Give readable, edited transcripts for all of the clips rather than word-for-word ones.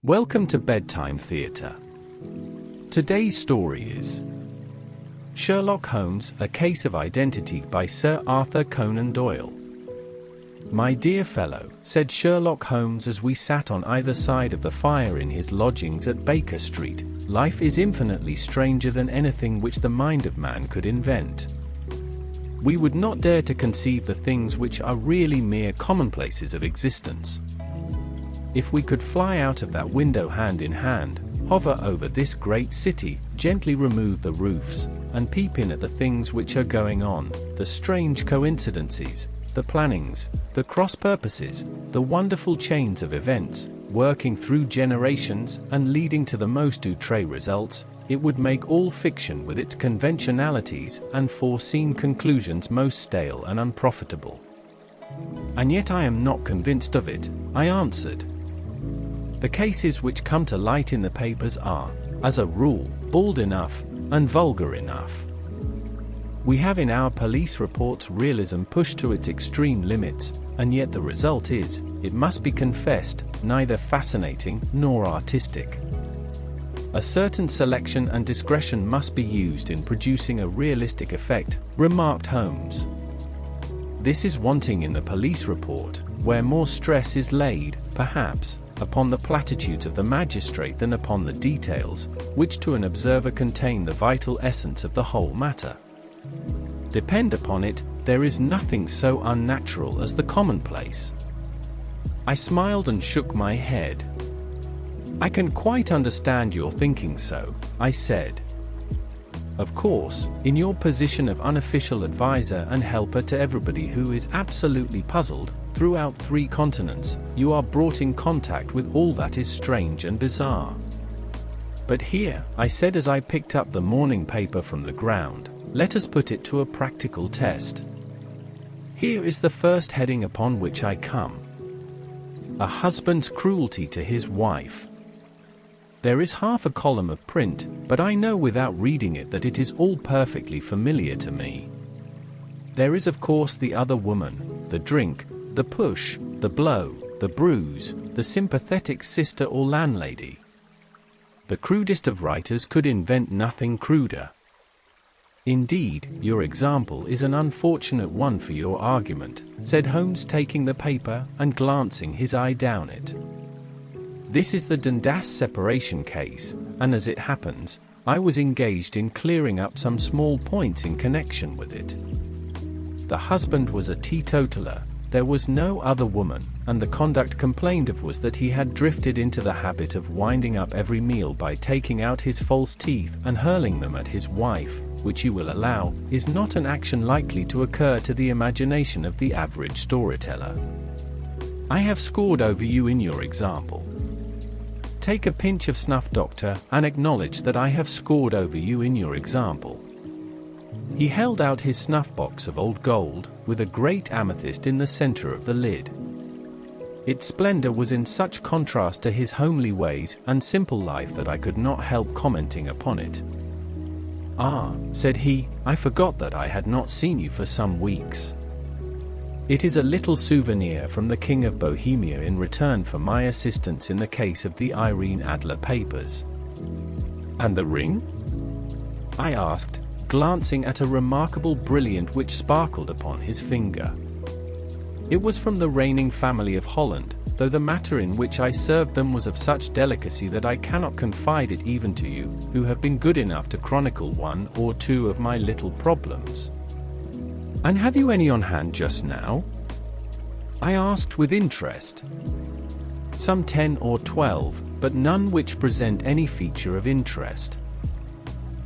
Welcome to Bedtime Theatre. Today's story is Sherlock Holmes, A Case of Identity by Sir Arthur Conan Doyle. "My dear fellow," said Sherlock Holmes as we sat on either side of the fire in his lodgings at Baker Street, "life is infinitely stranger than anything which the mind of man could invent. We would not dare to conceive the things which are really mere commonplaces of existence. If we could fly out of that window hand in hand, hover over this great city, gently remove the roofs, and peep in at the things which are going on, the strange coincidences, the plannings, the cross-purposes, the wonderful chains of events, working through generations and leading to the most outre results, it would make all fiction with its conventionalities and foreseen conclusions most stale and unprofitable. And yet I am not convinced of it," I answered. "The cases which come to light in the papers are, as a rule, bald enough and vulgar enough. We have in our police reports realism pushed to its extreme limits, and yet the result is, it must be confessed, neither fascinating nor artistic. A certain selection and discretion must be used in producing a realistic effect," remarked Holmes. "This is wanting in the police report, where more stress is laid, perhaps, upon the platitudes of the magistrate than upon the details, which to an observer contain the vital essence of the whole matter. Depend upon it, there is nothing so unnatural as the commonplace." I smiled and shook my head. "I can quite understand your thinking so," I said. "Of course, in your position of unofficial advisor and helper to everybody who is absolutely puzzled, throughout 3 continents, you are brought in contact with all that is strange and bizarre. But here," I said as I picked up the morning paper from the ground, "let us put it to a practical test. Here is the first heading upon which I come. A husband's cruelty to his wife. There is half a column of print, but I know without reading it that it is all perfectly familiar to me. There is of course the other woman, the drink, the push, the blow, the bruise, the sympathetic sister or landlady. The crudest of writers could invent nothing cruder. Indeed, your example is an unfortunate one for your argument," said Holmes, taking the paper and glancing his eye down it. "This is the Dundas separation case, and as it happens, I was engaged in clearing up some small points in connection with it. The husband was a teetotaler, there was no other woman, and the conduct complained of was that he had drifted into the habit of winding up every meal by taking out his false teeth and hurling them at his wife, which you will allow, is not an action likely to occur to the imagination of the average storyteller. I have scored over you in your example. Take a pinch of snuff, doctor, and acknowledge that I have scored over you in your example." He held out his snuff-box of old gold, with a great amethyst in the center of the lid. Its splendor was in such contrast to his homely ways and simple life that I could not help commenting upon it. "Ah," said he, "I forgot that I had not seen you for some weeks. It is a little souvenir from the King of Bohemia in return for my assistance in the case of the Irene Adler papers." "And the ring?" I asked, glancing at a remarkable brilliant which sparkled upon his finger. "It was from the reigning family of Holland, though the matter in which I served them was of such delicacy that I cannot confide it even to you, who have been good enough to chronicle 1 or 2 of my little problems." "And have you any on hand just now?" I asked with interest. "Some 10 or 12, but none which present any feature of interest.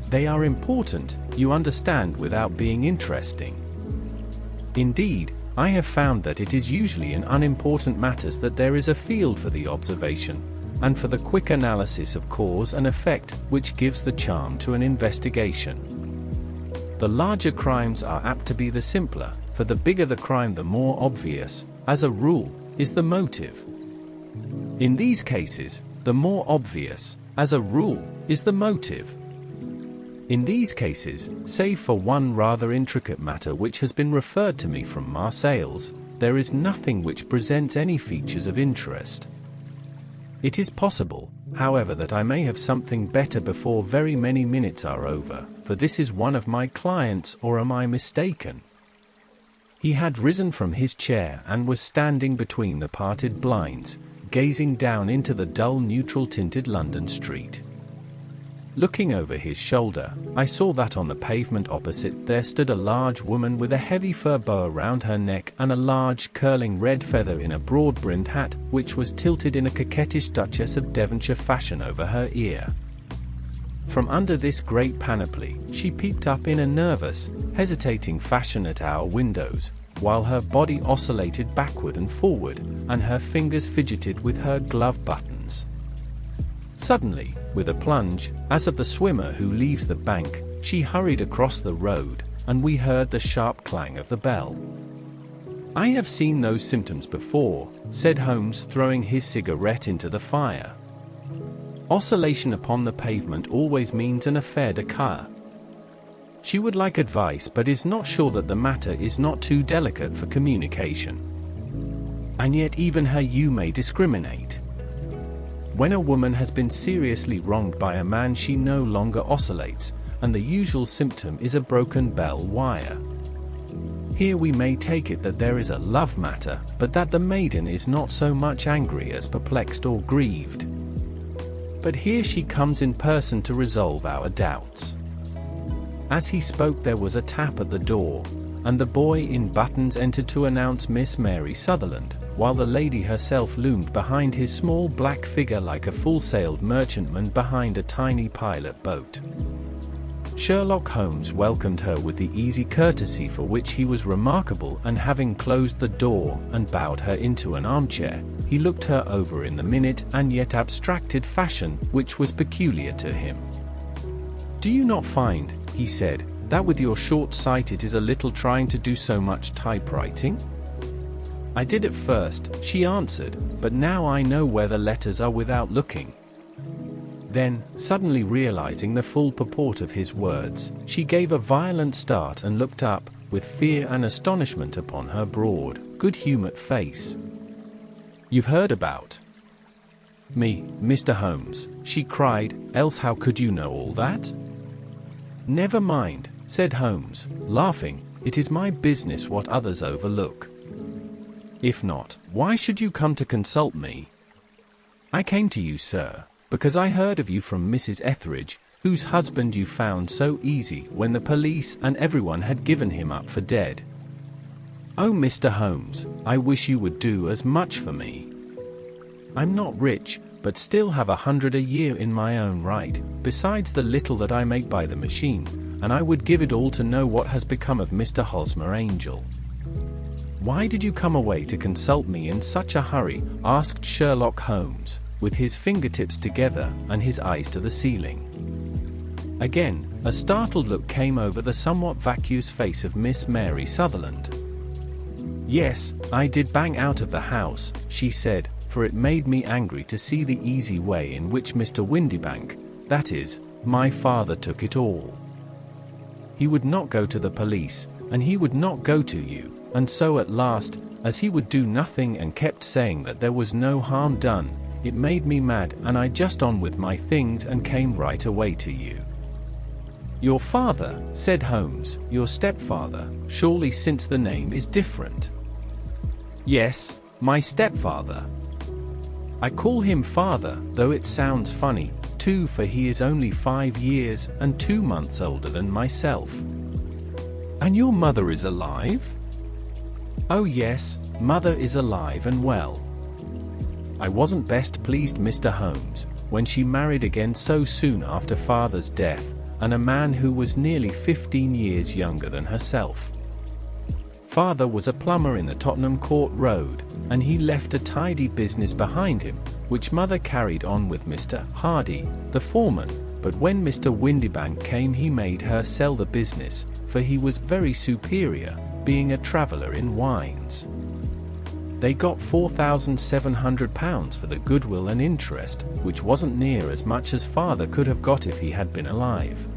They are important, you understand, without being interesting. Indeed, I have found that it is usually in unimportant matters that there is a field for the observation, and for the quick analysis of cause and effect, which gives the charm to an investigation. The larger crimes are apt to be the simpler, for the bigger the crime the more obvious, as a rule, is the motive. In these cases, the more obvious, as a rule, is the motive. In these cases, save for one rather intricate matter which has been referred to me from Marseilles, there is nothing which presents any features of interest. It is possible, however, that I may have something better before very many minutes are over, for this is one of my clients, or am I mistaken?" He had risen from his chair and was standing between the parted blinds, gazing down into the dull neutral-tinted London street. Looking over his shoulder, I saw that on the pavement opposite there stood a large woman with a heavy fur boa round her neck and a large curling red feather in a broad-brimmed hat, which was tilted in a coquettish Duchess of Devonshire fashion over her ear. From under this great panoply, she peeped up in a nervous, hesitating fashion at our windows, while her body oscillated backward and forward, and her fingers fidgeted with her glove buttons. Suddenly, with a plunge, as of the swimmer who leaves the bank, she hurried across the road, and we heard the sharp clang of the bell. "I have seen those symptoms before," said Holmes, throwing his cigarette into the fire. "Oscillation upon the pavement always means an affaire de cœur. She would like advice, but is not sure that the matter is not too delicate for communication. And yet even her you may discriminate. When a woman has been seriously wronged by a man, she no longer oscillates, and the usual symptom is a broken bell wire. Here we may take it that there is a love matter, but that the maiden is not so much angry as perplexed or grieved. But here she comes in person to resolve our doubts." As he spoke there was a tap at the door, and the boy in buttons entered to announce Miss Mary Sutherland, while the lady herself loomed behind his small black figure like a full-sailed merchantman behind a tiny pilot boat. Sherlock Holmes welcomed her with the easy courtesy for which he was remarkable, and having closed the door and bowed her into an armchair, he looked her over in the minute and yet abstracted fashion which was peculiar to him. "Do you not find," he said, "that with your short sight it is a little trying to do so much typewriting?" "I did at first," she answered, "but now I know where the letters are without looking." Then, suddenly realizing the full purport of his words, she gave a violent start and looked up, with fear and astonishment upon her broad, good-humored face. "You've heard about me, Mr. Holmes," she cried, "else how could you know all that?" "Never mind," said Holmes, laughing, "it is my business what others overlook. If not, why should you come to consult me?" "I came to you, sir, because I heard of you from Mrs. Etheridge, whose husband you found so easy when the police and everyone had given him up for dead. Oh, Mr. Holmes, I wish you would do as much for me. I'm not rich, but still have 100 a year in my own right, besides the little that I make by the machine, and I would give it all to know what has become of Mr. Hosmer Angel." "Why did you come away to consult me in such a hurry?" asked Sherlock Holmes, with his fingertips together and his eyes to the ceiling. Again, a startled look came over the somewhat vacuous face of Miss Mary Sutherland. "Yes, I did bang out of the house," she said, "for it made me angry to see the easy way in which Mr. Windibank, that is, my father, took it all. He would not go to the police, and he would not go to you, and so at last, as he would do nothing and kept saying that there was no harm done, it made me mad, and I just on with my things and came right away to you." "Your father," said Holmes, "your stepfather, surely, since the name is different." "Yes, my stepfather. I call him father, though it sounds funny, too, for he is only 5 years and 2 months older than myself." "And your mother is alive?" "Oh yes, mother is alive and well. I wasn't best pleased, Mr. Holmes, when she married again so soon after father's death, and a man who was nearly 15 years younger than herself. Father was a plumber in the Tottenham Court Road, and he left a tidy business behind him, which mother carried on with Mr. Hardy, the foreman, but when Mr. Windibank came he made her sell the business, for he was very superior, being a traveller in wines. They got £4,700 for the goodwill and interest, which wasn't near as much as father could have got if he had been alive."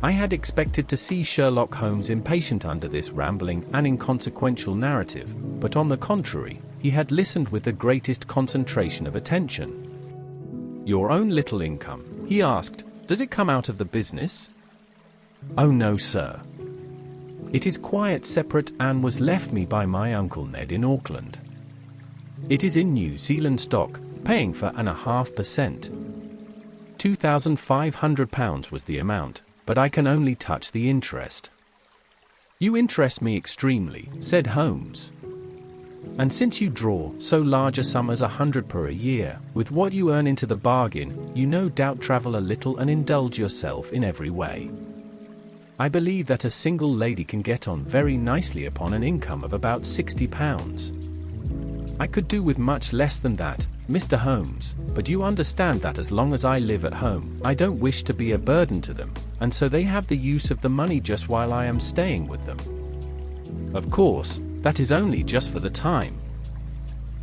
I had expected to see Sherlock Holmes impatient under this rambling and inconsequential narrative, but on the contrary, he had listened with the greatest concentration of attention. "Your own little income?" he asked. "Does it come out of the business?" "Oh no, sir. It is quite separate and was left me by my Uncle Ned in Auckland. It is in New Zealand stock, paying 4.5%. £2,500 was the amount, but I can only touch the interest." "You interest me extremely," said Holmes. "And since you draw so large a sum as 100 per a year, with what you earn into the bargain, you no doubt travel a little and indulge yourself in every way. I believe that a single lady can get on very nicely upon an income of about £60. I could do with much less than that, Mr. Holmes, but you understand that as long as I live at home, I don't wish to be a burden to them, and so they have the use of the money just while I am staying with them. Of course, that is only just for the time.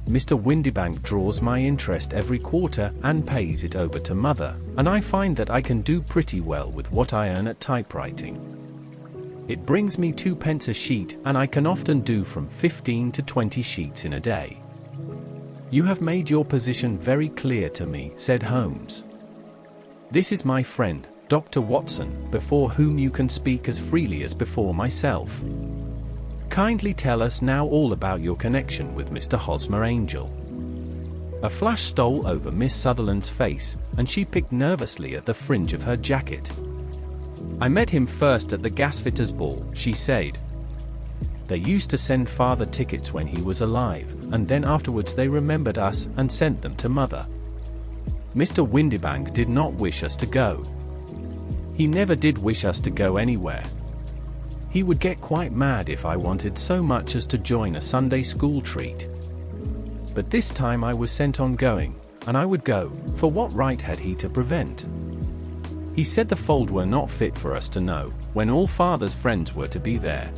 Mr. Windibank draws my interest every quarter and pays it over to Mother, and I find that I can do pretty well with what I earn at typewriting. It brings me 2 pence a sheet, and I can often do from 15 to 20 sheets in a day." "You have made your position very clear to me," said Holmes. "This is my friend, Dr. Watson, before whom you can speak as freely as before myself. Kindly tell us now all about your connection with Mr. Hosmer Angel." A flush stole over Miss Sutherland's face, and she picked nervously at the fringe of her jacket. "I met him first at the gasfitters' ball," she said. "They used to send Father tickets when he was alive, and then afterwards they remembered us and sent them to Mother. Mr. Windibank did not wish us to go. He never did wish us to go anywhere. He would get quite mad if I wanted so much as to join a Sunday school treat. But this time I was sent on going, and I would go, for what right had he to prevent? He said the fold were not fit for us to know, when all Father's friends were to be there.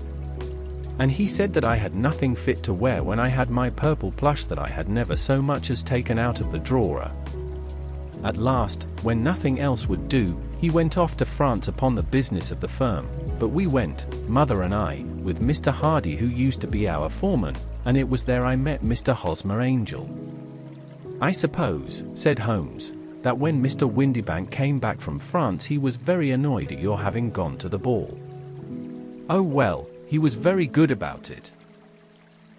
And he said that I had nothing fit to wear when I had my purple plush that I had never so much as taken out of the drawer. At last, when nothing else would do, he went off to France upon the business of the firm, but we went, Mother and I, with Mr. Hardy who used to be our foreman, and it was there I met Mr. Hosmer Angel." "I suppose," said Holmes, "that when Mr. Windibank came back from France he was very annoyed at your having gone to the ball." "Oh well, he was very good about it.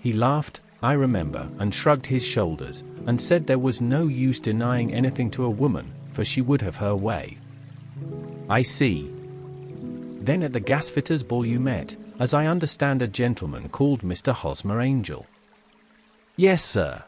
He laughed, I remember, and shrugged his shoulders, and said there was no use denying anything to a woman, for she would have her way." "I see. Then at the gasfitters' ball you met, as I understand, a gentleman called Mr. Hosmer Angel." "Yes, sir.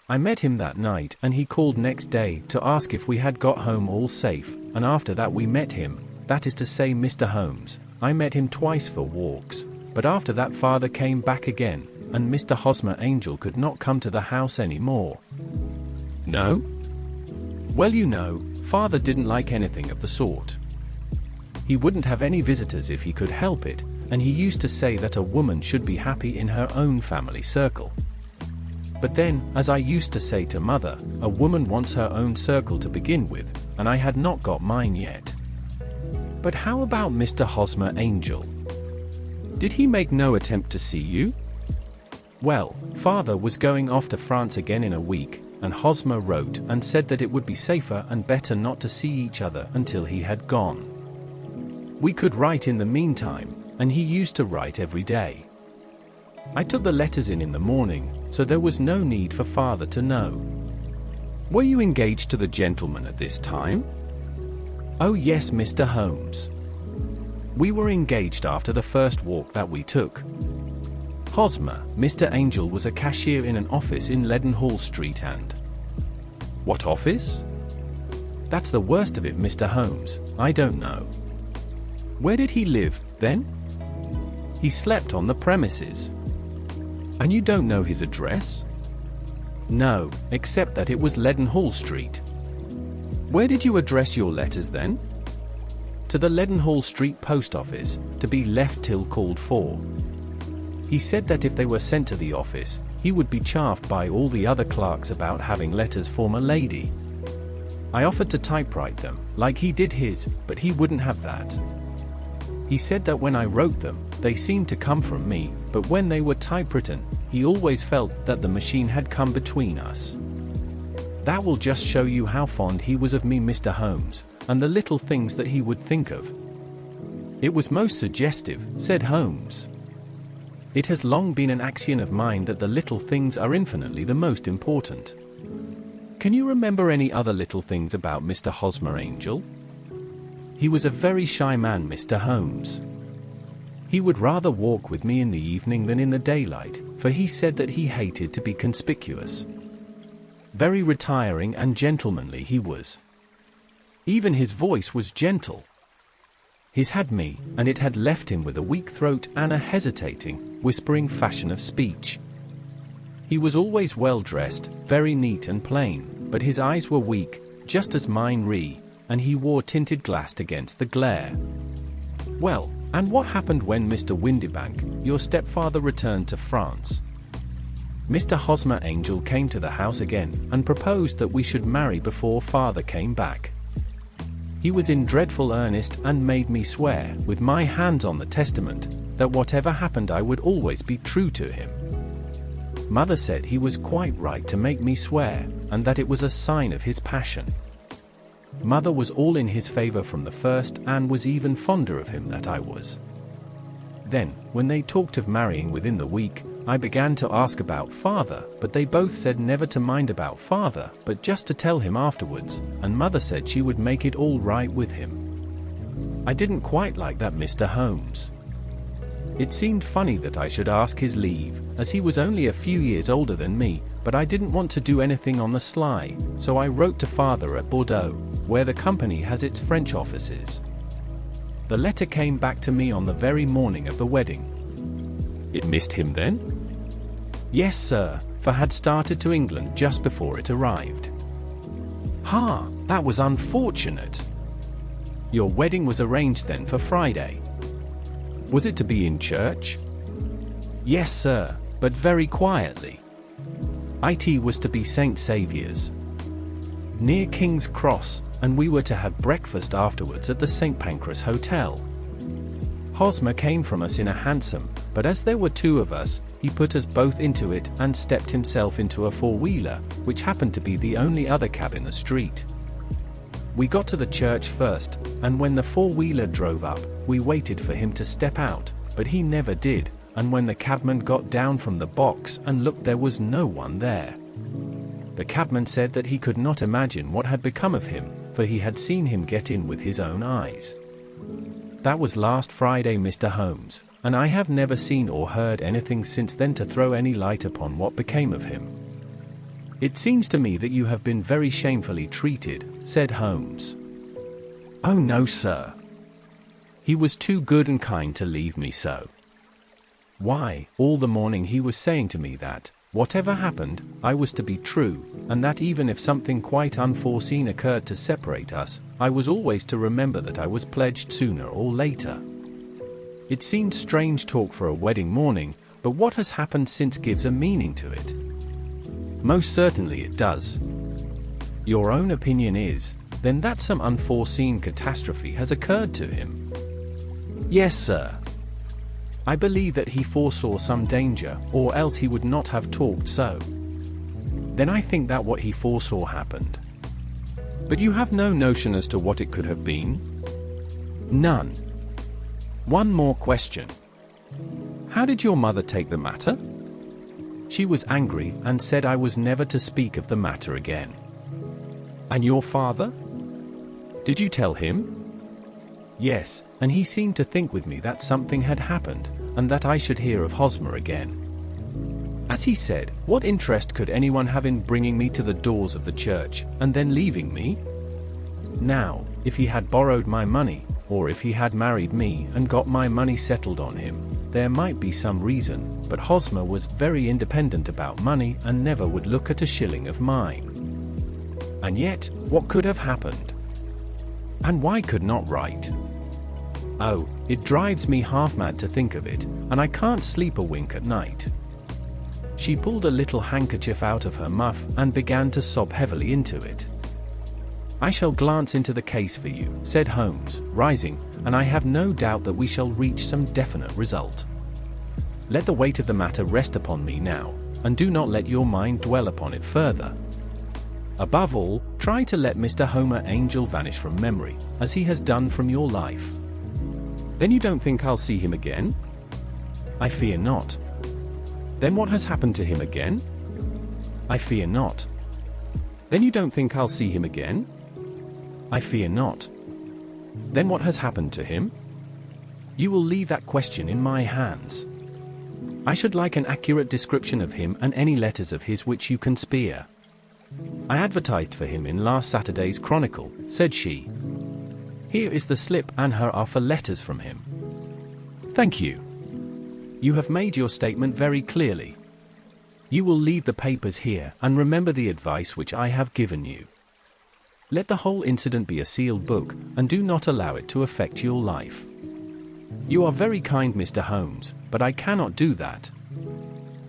I met him that night, and he called next day to ask if we had got home all safe, and after that we met him, that is to say, Mr. Holmes, I met him twice for walks, but after that Father came back again, and Mr. Hosmer Angel could not come to the house any more." "No?" "Well, you know, Father didn't like anything of the sort. He wouldn't have any visitors if he could help it, and he used to say that a woman should be happy in her own family circle. But then, as I used to say to Mother, a woman wants her own circle to begin with, and I had not got mine yet." "But how about Mr. Hosmer Angel? Did he make no attempt to see you?" "Well, Father was going off to France again in a week, and Hosmer wrote and said that it would be safer and better not to see each other until he had gone. We could write in the meantime, and he used to write every day. I took the letters in the morning, so there was no need for Father to know." "Were you engaged to the gentleman at this time?" "Oh yes, Mr. Holmes. We were engaged after the first walk that we took. Hosmer, Mr. Angel, was a cashier in an office in Leadenhall Street and—" "What office?" "That's the worst of it, Mr. Holmes, I don't know." "Where did he live, then?" "He slept on the premises." "And you don't know his address?" "No, except that it was Leadenhall Street." "Where did you address your letters then?" "To the Leadenhall Street post office, to be left till called for." He said that if they were sent to the office, he would be chaffed by all the other clerks about having letters from a lady. I offered to typewrite them, like he did his, but he wouldn't have that. He said that when I wrote them, they seemed to come from me, but when they were typewritten, he always felt that the machine had come between us. That will just show you how fond he was of me, Mr. Holmes, and the little things that he would think of. It was most suggestive, said Holmes. It has long been an axiom of mine that the little things are infinitely the most important. Can you remember any other little things about Mr. Hosmer, Angel? He was a very shy man, Mr. Holmes. He would rather walk with me in the evening than in the daylight, for he said that he hated to be conspicuous. Very retiring and gentlemanly he was. Even his voice was gentle. His had me, and it had left him with a weak throat and a hesitating, whispering fashion of speech. He was always well dressed, very neat and plain, but his eyes were weak, just as mine were, and he wore tinted glass against the glare. Well, and what happened when Mr. Windibank, your stepfather, returned to France? Mr. Hosmer, Angel, came to the house again, and proposed that we should marry before father came back. He was in dreadful earnest, and made me swear, with my hands on the testament, that whatever happened I would always be true to him. Mother said he was quite right to make me swear, and that it was a sign of his passion. Mother was all in his favor from the first, and was even fonder of him than I was. Then, when they talked of marrying within the week, I began to ask about father, but they both said never to mind about father, but just to tell him afterwards, and mother said she would make it all right with him. I didn't quite like that, Mr. Holmes. It seemed funny that I should ask his leave, as he was only a few years older than me, but I didn't want to do anything on the sly, so I wrote to father at Bordeaux, where the company has its French offices. The letter came back to me on the very morning of the wedding. It missed him then? Yes, sir, for had started to England just before it arrived. Ha, that was unfortunate. Your wedding was arranged then for Friday. Was it to be in church? Yes, sir, but very quietly. It was to be St. Saviour's, near King's Cross, and we were to have breakfast afterwards at the St. Pancras Hotel. Hosmer came from us in a hansom, but as there were two of us, he put us both into it and stepped himself into a four-wheeler, which happened to be the only other cab in the street. We got to the church first, and when the four-wheeler drove up, we waited for him to step out, but he never did, and when the cabman got down from the box and looked, there was no one there. The cabman said that he could not imagine what had become of him, for he had seen him get in with his own eyes. That was last Friday, Mr. Holmes, and I have never seen or heard anything since then to throw any light upon what became of him. It seems to me that you have been very shamefully treated, said Holmes. Oh no, sir. He was too good and kind to leave me so. Why, all the morning he was saying to me that, whatever happened, I was to be true, and that even if something quite unforeseen occurred to separate us, I was always to remember that I was pledged sooner or later. It seemed strange talk for a wedding morning, but what has happened since gives a meaning to it. Most certainly it does. Your own opinion is, then, that some unforeseen catastrophe has occurred to him? Yes, sir. I believe that he foresaw some danger, or else he would not have talked so. Then I think that what he foresaw happened. But you have no notion as to what it could have been? None. One more question. How did your mother take the matter? She was angry and said I was never to speak of the matter again. And your father? Did you tell him? Yes, and he seemed to think with me that something had happened, and that I should hear of Hosmer again. As he said, what interest could anyone have in bringing me to the doors of the church, and then leaving me? Now, if he had borrowed my money, or if he had married me and got my money settled on him, there might be some reason, but Hosmer was very independent about money and never would look at a shilling of mine. And yet, what could have happened? And why could not write? Oh, it drives me half mad to think of it, and I can't sleep a wink at night. She pulled a little handkerchief out of her muff and began to sob heavily into it. I shall glance into the case for you, said Holmes, rising, and I have no doubt that we shall reach some definite result. Let the weight of the matter rest upon me now, and do not let your mind dwell upon it further. Above all, try to let Mr. Homer Angel vanish from memory, as he has done from your life." "Then you don't think I'll see him again?" "I fear not." "Then what has happened to him again?" "I fear not." "Then you don't think I'll see him again?" "I fear not." "Then what has happened to him?" "You will leave that question in my hands. I should like an accurate description of him and any letters of his which you can spare." "I advertised for him in last Saturday's Chronicle," said she. "Here is the slip and her offer letters from him." "Thank you. You have made your statement very clearly. You will leave the papers here, and remember the advice which I have given you. Let the whole incident be a sealed book, and do not allow it to affect your life." "You are very kind, Mr. Holmes, but I cannot do that.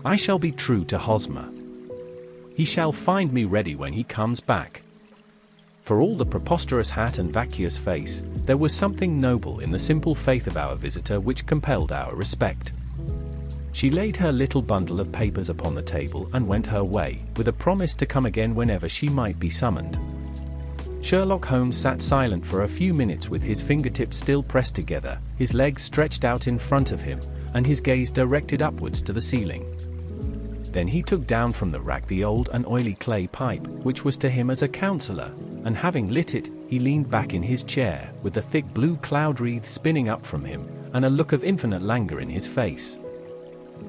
I shall be true to Hosmer. He shall find me ready when he comes back." For all the preposterous hat and vacuous face, there was something noble in the simple faith of our visitor which compelled our respect. She laid her little bundle of papers upon the table and went her way, with a promise to come again whenever she might be summoned. Sherlock Holmes sat silent for a few minutes with his fingertips still pressed together, his legs stretched out in front of him, and his gaze directed upwards to the ceiling. Then he took down from the rack the old and oily clay pipe, which was to him as a counselor, and having lit it, he leaned back in his chair, with the thick blue cloud wreath spinning up from him, and a look of infinite languor in his face.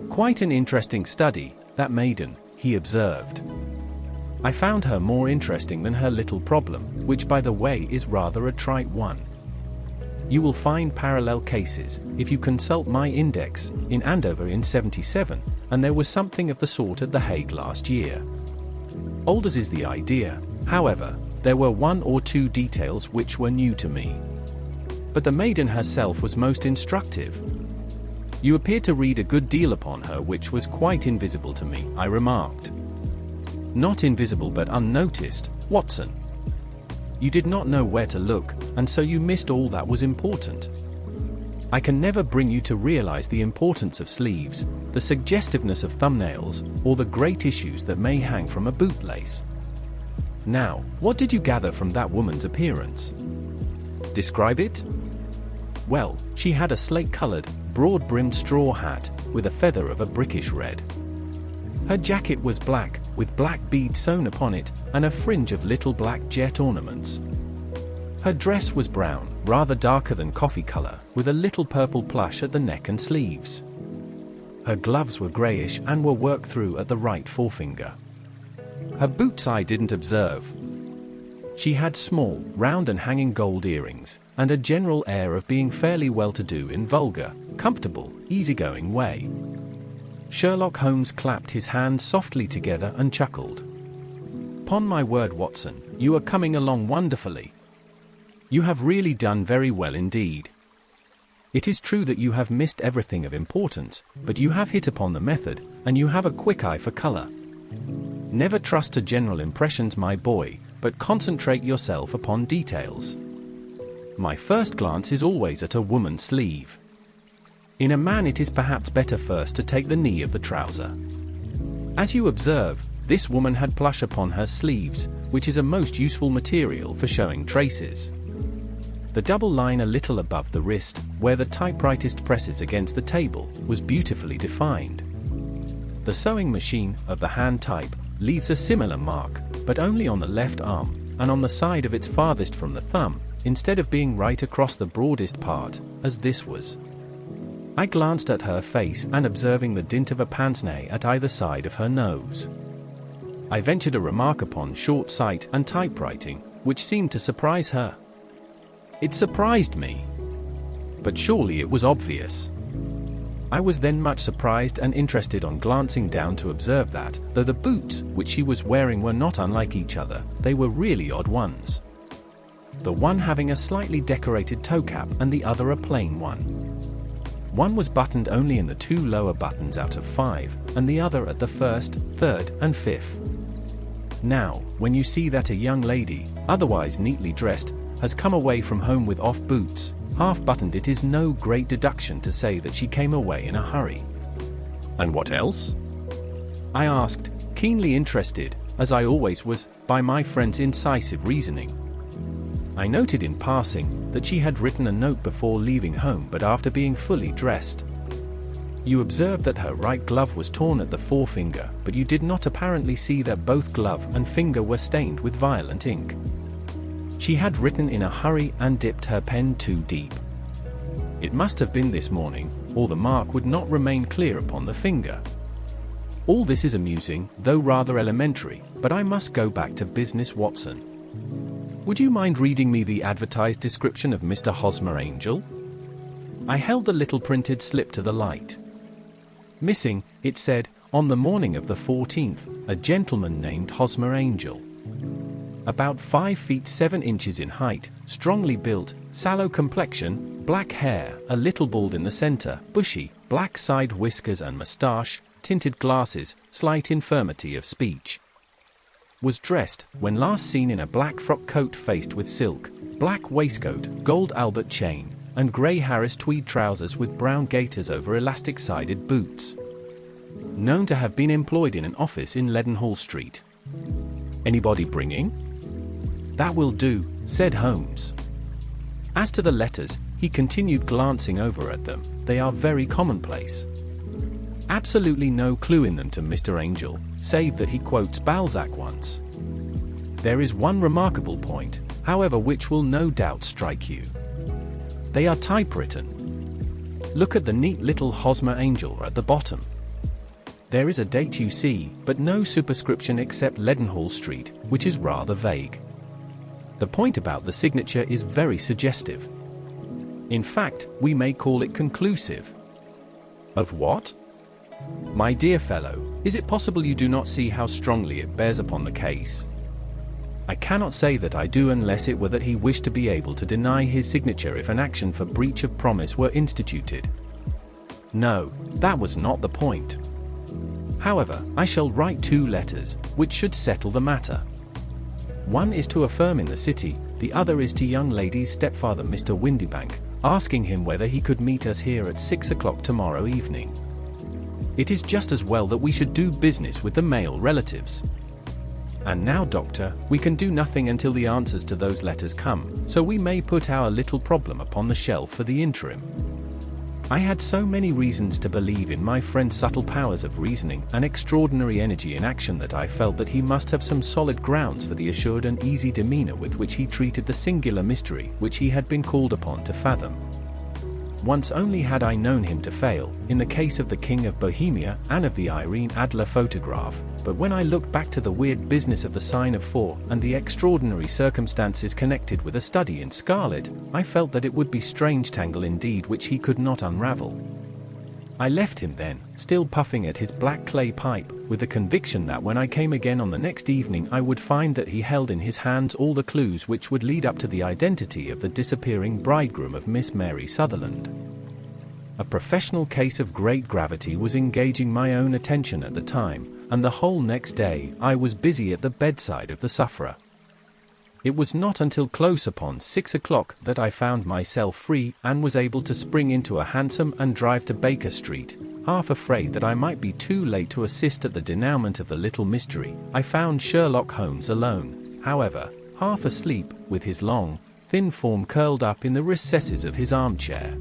"Quite an interesting study, that maiden," he observed. "I found her more interesting than her little problem, which by the way is rather a trite one. You will find parallel cases, if you consult my index, in Andover in '77, and there was something of the sort at The Hague last year. Old as is the idea, however, there were one or two details which were new to me. But the maiden herself was most instructive." "You appear to read a good deal upon her which was quite invisible to me," I remarked. "Not invisible but unnoticed, Watson. You did not know where to look, and so you missed all that was important. I can never bring you to realize the importance of sleeves, the suggestiveness of thumbnails, or the great issues that may hang from a bootlace. Now, what did you gather from that woman's appearance?" "Describe it?" "Well, she had a slate-colored, broad-brimmed straw hat, with a feather of a brickish red. Her jacket was black, with black beads sewn upon it, and a fringe of little black jet ornaments. Her dress was brown, rather darker than coffee color, with a little purple plush at the neck and sleeves. Her gloves were grayish and were worked through at the right forefinger. Her boots I didn't observe. She had small, round and hanging gold earrings, and a general air of being fairly well-to-do in vulgar, comfortable, easygoing way." Sherlock Holmes clapped his hands softly together and chuckled. "'Pon my word, Watson, you are coming along wonderfully. You have really done very well indeed. It is true that you have missed everything of importance, but you have hit upon the method, and you have a quick eye for color. Never trust to general impressions, my boy, but concentrate yourself upon details. My first glance is always at a woman's sleeve. In a man it is perhaps better first to take the knee of the trouser. As you observe, this woman had plush upon her sleeves, which is a most useful material for showing traces. The double line a little above the wrist, where the typewritist presses against the table, was beautifully defined. The sewing machine, of the hand type, leaves a similar mark, but only on the left arm, and on the side of its farthest from the thumb, instead of being right across the broadest part, as this was. I glanced at her face and observing the dint of a pince-nez at either side of her nose. I ventured a remark upon short sight and typewriting, which seemed to surprise her. It surprised me. But surely it was obvious. I was then much surprised and interested on glancing down to observe that, though the boots which she was wearing were not unlike each other, they were really odd ones. The one having a slightly decorated toe cap and the other a plain one. One was buttoned only in the 2 lower buttons out of 5, and the other at the 1st, 3rd, and 5th. Now, when you see that a young lady, otherwise neatly dressed, has come away from home with off boots, half-buttoned, it is no great deduction to say that she came away in a hurry. And what else? I asked, keenly interested, as I always was, by my friend's incisive reasoning. I noted in passing that she had written a note before leaving home but after being fully dressed. You observed that her right glove was torn at the forefinger, but you did not apparently see that both glove and finger were stained with violent ink. She had written in a hurry and dipped her pen too deep. It must have been this morning, or the mark would not remain clear upon the finger. All this is amusing, though rather elementary, but I must go back to business, Watson. Would you mind reading me the advertised description of Mr. Hosmer Angel? I held the little printed slip to the light. Missing, it said, on the morning of the 14th, a gentleman named Hosmer Angel. About 5 feet 7 inches in height, strongly built, sallow complexion, black hair, a little bald in the center, bushy, black side whiskers and moustache, tinted glasses, slight infirmity of speech. Was dressed, when last seen, in a black frock coat faced with silk, black waistcoat, gold Albert chain, and grey Harris tweed trousers with brown gaiters over elastic-sided boots. Known to have been employed in an office in Leadenhall Street. Anybody bringing? That will do, said Holmes. As to the letters, he continued, glancing over at them, they are very commonplace. Absolutely no clue in them to Mr. Angel, save that he quotes Balzac once. There is one remarkable point, however, which will no doubt strike you. They are typewritten. Look at the neat little Hosmer Angel at the bottom. There is a date, you see, but no superscription except Leadenhall Street, which is rather vague. The point about the signature is very suggestive. In fact, we may call it conclusive. Of what? My dear fellow, is it possible you do not see how strongly it bears upon the case? I cannot say that I do, unless it were that he wished to be able to deny his signature if an action for breach of promise were instituted. No, that was not the point. However, I shall write 2 letters, which should settle the matter. One is to a firm in the city, the other is to young lady's stepfather, Mr. Windybank, asking him whether he could meet us here at 6 o'clock tomorrow evening. It is just as well that we should do business with the male relatives. And now, Doctor, we can do nothing until the answers to those letters come, so we may put our little problem upon the shelf for the interim. I had so many reasons to believe in my friend's subtle powers of reasoning and extraordinary energy in action that I felt that he must have some solid grounds for the assured and easy demeanor with which he treated the singular mystery which he had been called upon to fathom. Once only had I known him to fail, in the case of the King of Bohemia and of the Irene Adler photograph, but when I looked back to the weird business of the sign of 4 and the extraordinary circumstances connected with a study in scarlet, I felt that it would be strange tangle indeed which he could not unravel. I left him then, still puffing at his black clay pipe, with the conviction that when I came again on the next evening I would find that he held in his hands all the clues which would lead up to the identity of the disappearing bridegroom of Miss Mary Sutherland. A professional case of great gravity was engaging my own attention at the time, and the whole next day I was busy at the bedside of the sufferer. It was not until close upon 6 o'clock that I found myself free and was able to spring into a hansom and drive to Baker Street. Half afraid that I might be too late to assist at the denouement of the little mystery, I found Sherlock Holmes alone, however, half asleep, with his long, thin form curled up in the recesses of his armchair.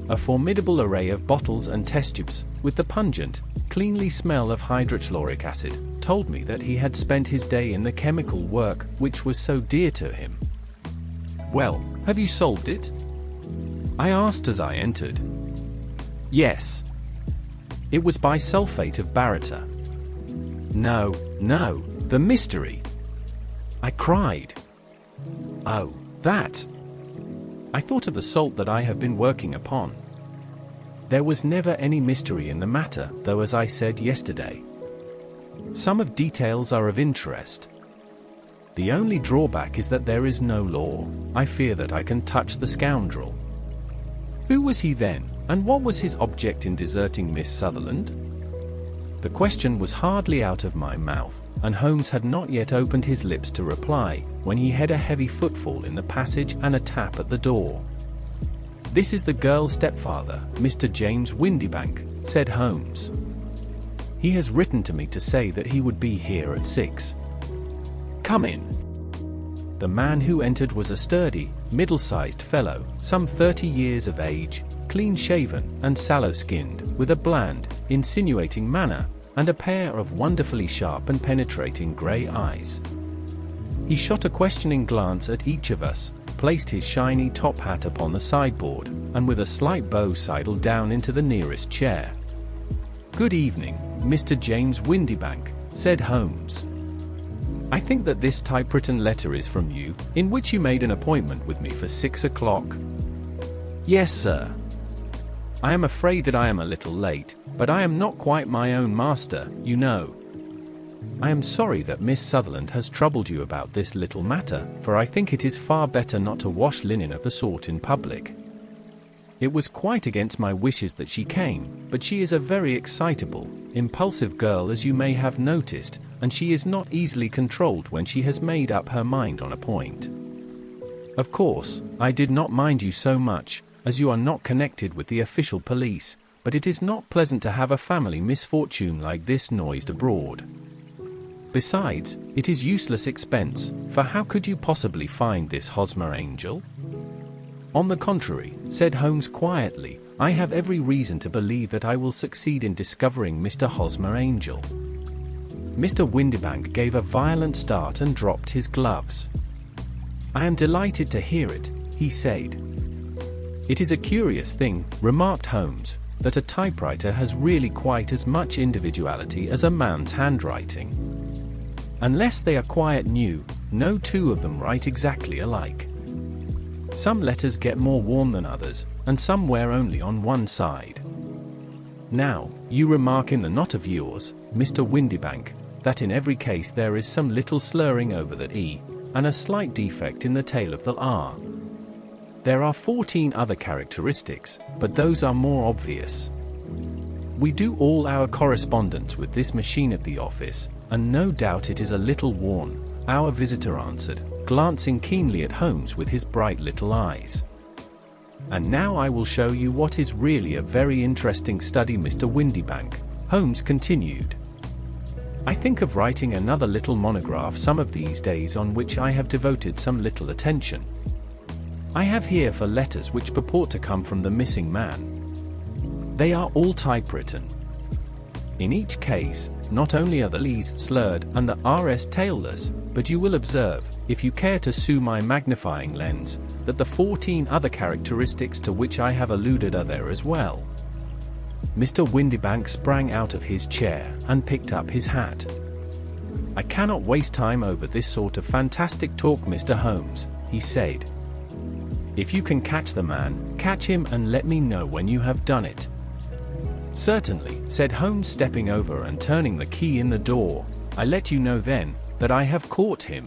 A formidable array of bottles and test tubes, with the pungent, cleanly smell of hydrochloric acid, told me that he had spent his day in the chemical work which was so dear to him. "Well, have you solved it?" I asked as I entered. "Yes. It was bisulfate of baryta." No, the mystery!" I cried. "Oh, that!" I thought of the salt that I have been working upon. There was never any mystery in the matter, though, as I said yesterday, some of details are of interest. The only drawback is that there is no law. I fear that I can touch the scoundrel. Who was he then, and what was his object in deserting Miss Sutherland? The question was hardly out of my mouth, and Holmes had not yet opened his lips to reply, when he heard a heavy footfall in the passage and a tap at the door. "This is the girl's stepfather, Mr. James Windybank," said Holmes. "He has written to me to say that he would be here at 6. Come in." The man who entered was a sturdy, middle-sized fellow, some 30 years of age, clean-shaven and sallow-skinned, with a bland, insinuating manner, and a pair of wonderfully sharp and penetrating grey eyes. He shot a questioning glance at each of us, placed his shiny top hat upon the sideboard, and with a slight bow sidled down into the nearest chair. "Good evening, Mr. James Windibank," said Holmes. "I think that this typewritten letter is from you, in which you made an appointment with me for 6 o'clock. "Yes, sir. I am afraid that I am a little late, but I am not quite my own master, you know. I am sorry that Miss Sutherland has troubled you about this little matter, for I think it is far better not to wash linen of the sort in public. It was quite against my wishes that she came, but she is a very excitable, impulsive girl, as you may have noticed, and she is not easily controlled when she has made up her mind on a point. Of course, I did not mind you so much, as you are not connected with the official police, but it is not pleasant to have a family misfortune like this noised abroad. Besides, it is useless expense, for how could you possibly find this Hosmer Angel?" "On the contrary," said Holmes quietly, "I have every reason to believe that I will succeed in discovering Mr. Hosmer Angel." Mr. Windibank gave a violent start and dropped his gloves. "I am delighted to hear it," he said. "It is a curious thing," remarked Holmes, "that a typewriter has really quite as much individuality as a man's handwriting. Unless they are quite new, no two of them write exactly alike. Some letters get more worn than others, and some wear only on one side. Now, you remark in the note of yours, Mr. Windibank, that in every case there is some little slurring over the E, and a slight defect in the tail of the R. There are 14 other characteristics, but those are more obvious. We do all our correspondence with this machine at the office, and no doubt it is a little worn," our visitor answered, glancing keenly at Holmes with his bright little eyes. "And now I will show you what is really a very interesting study, Mr. Windibank," Holmes continued. "I think of writing another little monograph some of these days on which I have devoted some little attention. I have here 4 letters which purport to come from the missing man. They are all typewritten. In each case, not only are the L's slurred and the R's tailless, but you will observe, if you care to sue my magnifying lens, that the 14 other characteristics to which I have alluded are there as well." Mr. Windibank sprang out of his chair and picked up his hat. "I cannot waste time over this sort of fantastic talk, Mr. Holmes," he said. "If you can catch the man, catch him and let me know when you have done it." "Certainly," said Holmes, stepping over and turning the key in the door. "I let you know then that I have caught him."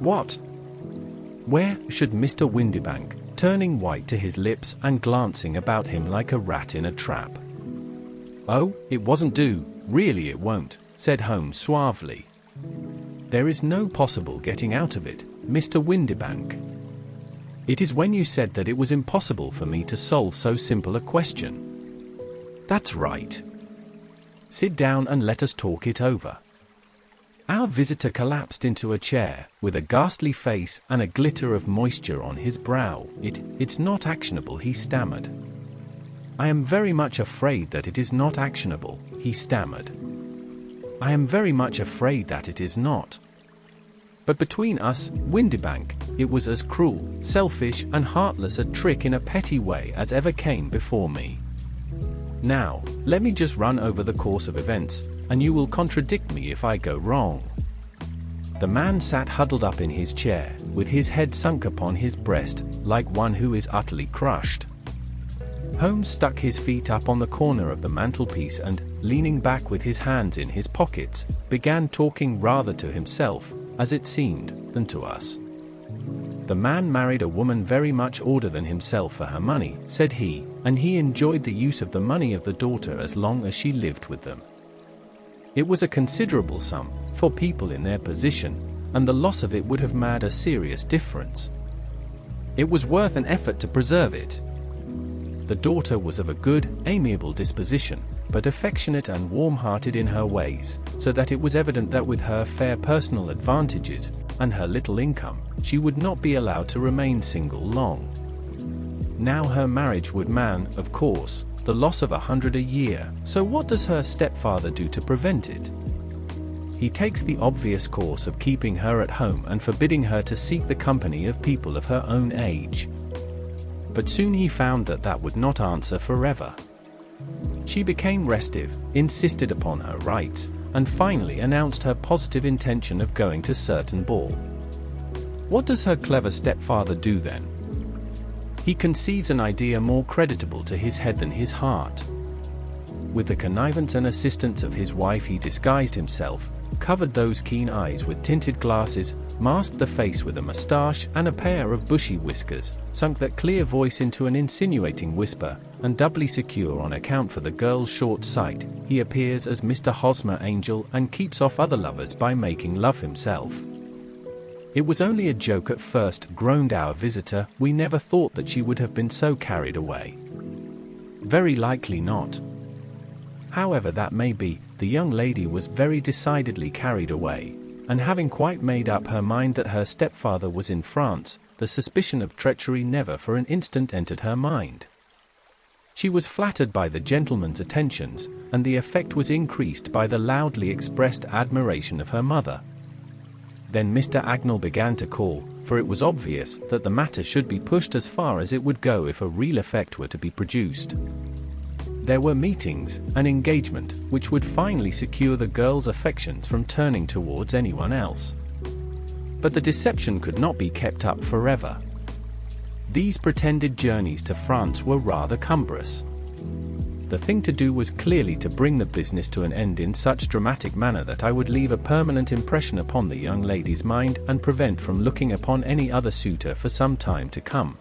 "What? Where?" should Mr. Windibank, turning white to his lips and glancing about him like a rat in a trap. "Oh, it wasn't do, really it won't," said Holmes suavely. "There is no possible getting out of it, Mr. Windibank. It is when you said that it was impossible for me to solve so simple a question." "That's right. Sit down and let us talk it over." Our visitor collapsed into a chair, with a ghastly face and a glitter of moisture on his brow. It's not actionable," he stammered. "I am very much afraid that it is not actionable," he stammered. "I am very much afraid that it is not. But between us, Windibank, it was as cruel, selfish, and heartless a trick in a petty way as ever came before me. Now, let me just run over the course of events, and you will contradict me if I go wrong." The man sat huddled up in his chair, with his head sunk upon his breast, like one who is utterly crushed. Holmes stuck his feet up on the corner of the mantelpiece and, leaning back with his hands in his pockets, began talking rather to himself, as it seemed, than to us. "The man married a woman very much older than himself for her money," said he, "and he enjoyed the use of the money of the daughter as long as she lived with them. It was a considerable sum, for people in their position, and the loss of it would have made a serious difference. It was worth an effort to preserve it. The daughter was of a good, amiable disposition, but affectionate and warm-hearted in her ways, so that it was evident that with her fair personal advantages, and her little income, she would not be allowed to remain single long. Now her marriage would mean, of course, the loss of 100 a year, so what does her stepfather do to prevent it? He takes the obvious course of keeping her at home and forbidding her to seek the company of people of her own age. But soon he found that that would not answer forever. She became restive, insisted upon her rights, and finally announced her positive intention of going to certain ball. What does her clever stepfather do then? He conceives an idea more creditable to his head than his heart. With the connivance and assistance of his wife, he disguised himself, covered those keen eyes with tinted glasses, masked the face with a moustache and a pair of bushy whiskers, sunk that clear voice into an insinuating whisper, and doubly secure on account for the girl's short sight, he appears as Mr. Hosmer Angel and keeps off other lovers by making love himself. "It was only a joke at first," groaned our visitor. "We never thought that she would have been so carried away." "Very likely not. However that may be, the young lady was very decidedly carried away, and having quite made up her mind that her stepfather was in France, the suspicion of treachery never for an instant entered her mind. She was flattered by the gentleman's attentions, and the effect was increased by the loudly expressed admiration of her mother. Then Mr. Agnell began to call, for it was obvious that the matter should be pushed as far as it would go if a real effect were to be produced. There were meetings, an engagement, which would finally secure the girl's affections from turning towards anyone else. But the deception could not be kept up forever. These pretended journeys to France were rather cumbrous. The thing to do was clearly to bring the business to an end in such dramatic manner that I would leave a permanent impression upon the young lady's mind and prevent from looking upon any other suitor for some time to come.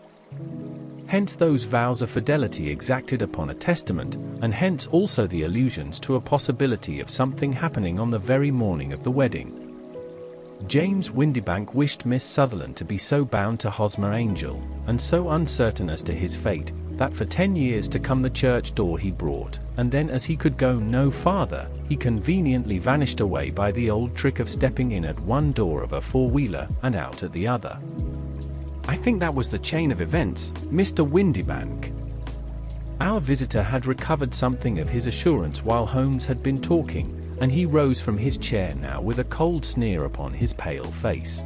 Hence those vows of fidelity exacted upon a testament, and hence also the allusions to a possibility of something happening on the very morning of the wedding. James Windibank wished Miss Sutherland to be so bound to Hosmer Angel, and so uncertain as to his fate, that for 10 years to come the church door he brought, and then as he could go no farther, he conveniently vanished away by the old trick of stepping in at one door of a four-wheeler and out at the other. I think that was the chain of events, Mr. Windibank." Our visitor had recovered something of his assurance while Holmes had been talking, and he rose from his chair now with a cold sneer upon his pale face.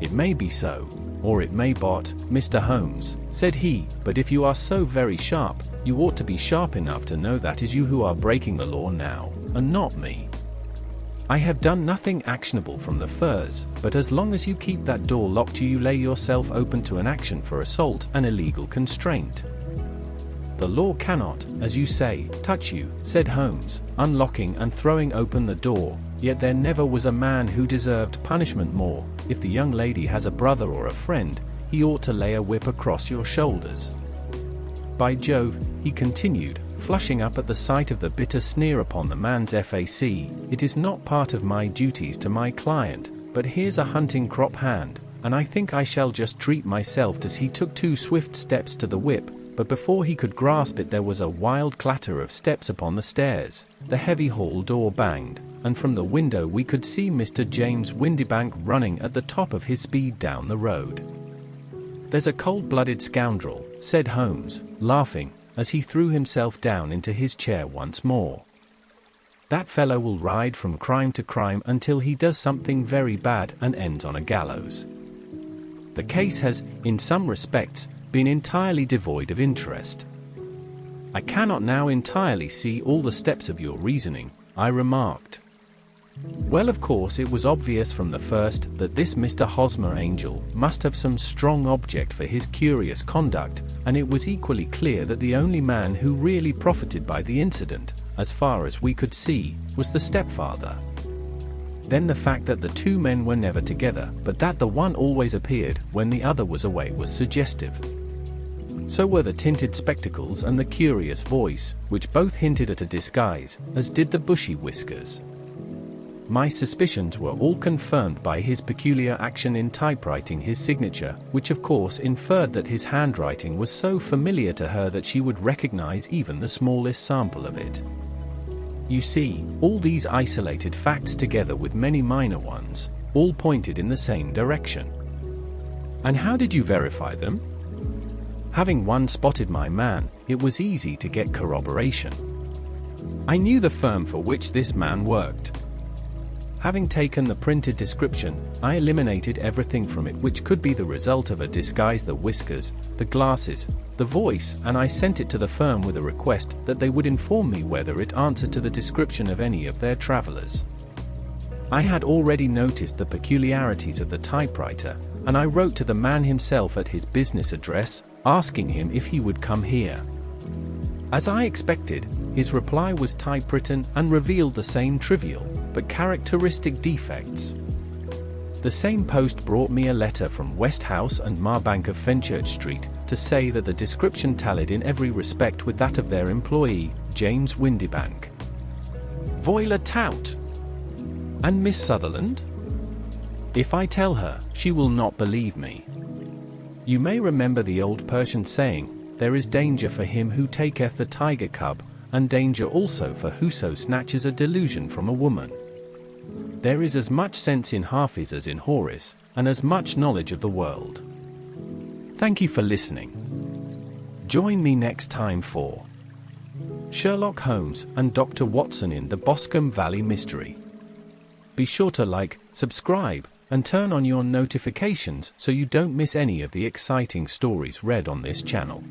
"It may be so, or it may not, Mr. Holmes," said he, "but if you are so very sharp, you ought to be sharp enough to know that it is you who are breaking the law now, and not me. I have done nothing actionable from the first, but as long as you keep that door locked you lay yourself open to an action for assault and illegal constraint. The law cannot, as you say, touch you," said Holmes, unlocking and throwing open the door, "yet there never was a man who deserved punishment more. If the young lady has a brother or a friend, he ought to lay a whip across your shoulders. By Jove," he continued, flushing up at the sight of the bitter sneer upon the man's face, "it is not part of my duties to my client, but here's a hunting crop hand, and I think I shall just treat myself." As he took 2 swift steps to the whip, but before he could grasp it there was a wild clatter of steps upon the stairs, the heavy hall door banged, and from the window we could see Mr. James Windibank running at the top of his speed down the road. "There's a cold-blooded scoundrel," said Holmes, laughing, as he threw himself down into his chair once more. "That fellow will ride from crime to crime until he does something very bad and ends on a gallows. The case has, in some respects, been entirely devoid of interest." "I cannot now entirely see all the steps of your reasoning," I remarked. "Well, of course it was obvious from the first that this Mr. Hosmer Angel must have some strong object for his curious conduct, and it was equally clear that the only man who really profited by the incident, as far as we could see, was the stepfather. Then the fact that the 2 men were never together, but that the one always appeared when the other was away was suggestive. So were the tinted spectacles and the curious voice, which both hinted at a disguise, as did the bushy whiskers. My suspicions were all confirmed by his peculiar action in typewriting his signature, which of course inferred that his handwriting was so familiar to her that she would recognize even the smallest sample of it. You see, all these isolated facts together with many minor ones, all pointed in the same direction. And how did you verify them? Having once spotted my man, it was easy to get corroboration. I knew the firm for which this man worked. Having taken the printed description, I eliminated everything from it which could be the result of a disguise: the whiskers, the glasses, the voice, and I sent it to the firm with a request that they would inform me whether it answered to the description of any of their travelers. I had already noticed the peculiarities of the typewriter, and I wrote to the man himself at his business address, asking him if he would come here. As I expected, his reply was typewritten and revealed the same trivial but characteristic defects. The same post brought me a letter from West House and Marbank of Fenchurch Street to say that the description tallied in every respect with that of their employee, James Windibank. Voila tout! And Miss Sutherland? If I tell her, she will not believe me. You may remember the old Persian saying, "There is danger for him who taketh the tiger cub, and danger also for whoso snatches a delusion from a woman." There is as much sense in Hafiz as in Horace, and as much knowledge of the world. Thank you for listening. Join me next time for Sherlock Holmes and Dr. Watson in the Boscombe Valley Mystery. Be sure to like, subscribe, and turn on your notifications so you don't miss any of the exciting stories read on this channel.